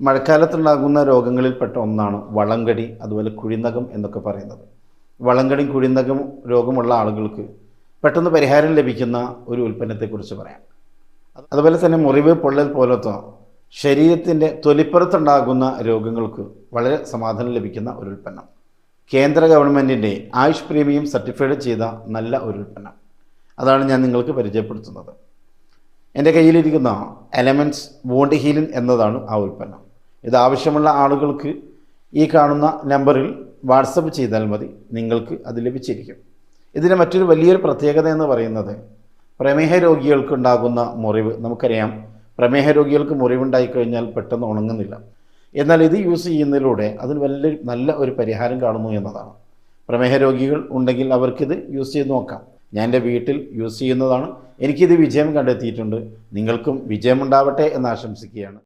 മഴക്കാലത്തുണ്ടാകുന്ന രോഗങ്ങളിൽപ്പെട്ട ഒന്നാണ് വളങ്കടി, അതുപോലെ കുഴിനകം എന്നൊക്കെ പറയുന്നത്. വളങ്കടിയും കുഴിനകം രോഗമുള്ള ആളുകൾക്ക് പെട്ടെന്ന് പരിഹാരം ലഭിക്കുന്ന ഒരു ഉൽപ്പന്നത്തെക്കുറിച്ച് പറയാം. അതുപോലെ തന്നെ മുറിവ്, പൊള്ളൽ പോലത്തെ ശരീരത്തിൻ്റെ തൊലിപ്പുറത്തുണ്ടാകുന്ന രോഗങ്ങൾക്ക് വളരെ സമാധാനം ലഭിക്കുന്ന ഒരു ഉൽപ്പന്നം. കേന്ദ്ര ഗവൺമെൻറ്റിൻ്റെ ആയുഷ് പ്രീമിയം സർട്ടിഫൈഡ് ചെയ്ത നല്ല ഒരു ഉൽപ്പന്നം. അതാണ് ഞാൻ നിങ്ങൾക്ക് പരിചയപ്പെടുത്തുന്നത്. എൻ്റെ കയ്യിലിരിക്കുന്ന എലമെൻറ്റ്സ് വോണ്ട് ഹീലിംഗ് എന്നതാണ് ആ ഉൽപ്പന്നം. ഇത് ആവശ്യമുള്ള ആളുകൾക്ക് ഈ കാണുന്ന നമ്പറിൽ വാട്സപ്പ് ചെയ്താൽ മതി, നിങ്ങൾക്ക് അത് ലഭിച്ചിരിക്കും. ഇതിന് മറ്റൊരു വലിയൊരു പ്രത്യേകത എന്ന് പറയുന്നത് പ്രമേഹ രോഗികൾക്കുണ്ടാകുന്ന മുറിവ്. നമുക്കറിയാം, പ്രമേഹ രോഗികൾക്ക് മുറിവുണ്ടായിക്കഴിഞ്ഞാൽ പെട്ടെന്ന് ഉണങ്ങുന്നില്ല. എന്നാൽ ഇത് യൂസ് ചെയ്യുന്നതിലൂടെ അതിന് നല്ല ഒരു പരിഹാരം കാണുന്നു എന്നതാണ്. പ്രമേഹ രോഗികൾ ഉണ്ടെങ്കിൽ അവർക്കിത് യൂസ് ചെയ്ത് നോക്കാം. ഞാൻ എൻ്റെ വീട്ടിൽ യൂസ് ചെയ്യുന്നതാണ്. എനിക്കിത് വിജയം കണ്ടെത്തിയിട്ടുണ്ട്. നിങ്ങൾക്കും വിജയമുണ്ടാവട്ടെ എന്ന് ആശംസിക്കുകയാണ്.